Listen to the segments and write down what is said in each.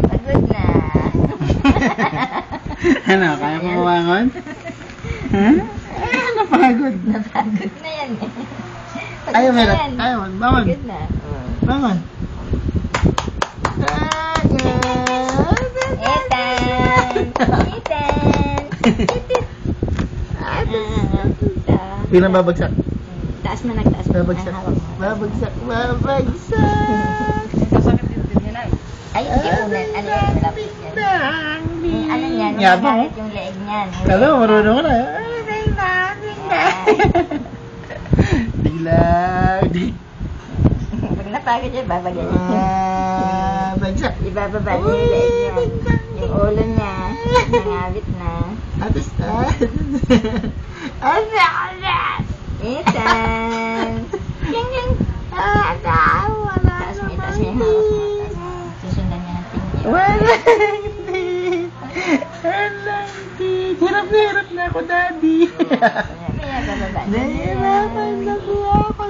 Pagod na. Ano, kaya mo kumangon? Ha? Napagod. Napagod na yan eh. Ayaw, meron. Ayaw, bangon. Pagod na. Bangon. Ethan! Ethan! Hindi na babagsak. Taas mo, nagtaas mo. Babagsak. Babagsak. Babagsak. Nagkasakit din din yan ay. Ay, hindi ulan. Ano yan? Malapit yan. Yung ano yan? Yabang, Yung yung leeg niyan. Kala mo, marunong ko na. Bigla. Pag napagod yan, babagyan niya. Bagsak. Ibababa niya yung leeg niya. Yung ulo niya. Nangabit na. Atas na. Ethan! Yang yang. Taas mo, taas mo yung hawak mo. Susundan niya ng tingin. Walang tit. Walang tit. Hirap na ako, Daddy. Kaya bababa niya. Nahirapan na po ako.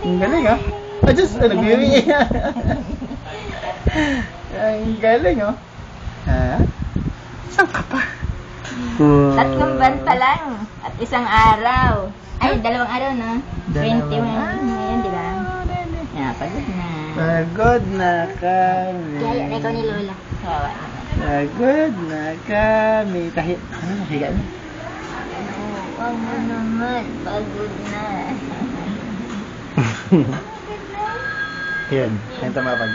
Ang galing, ah. Ah, Diyos, nag-iwi. Ang galing, oh. Ha? Saan ka pa? 3 buwan pa lang. At 1 araw. Ay, 2 araw, no? 21. Ngayon, di ba? Yeah, pagod na. Pagod na kami. Kaya na ikaw ni Lola. Kawawa naman. Pagod na kami. Kahit, ano, higa na. Huwag mo naman. Pagod na. Yan, ayun tumapag.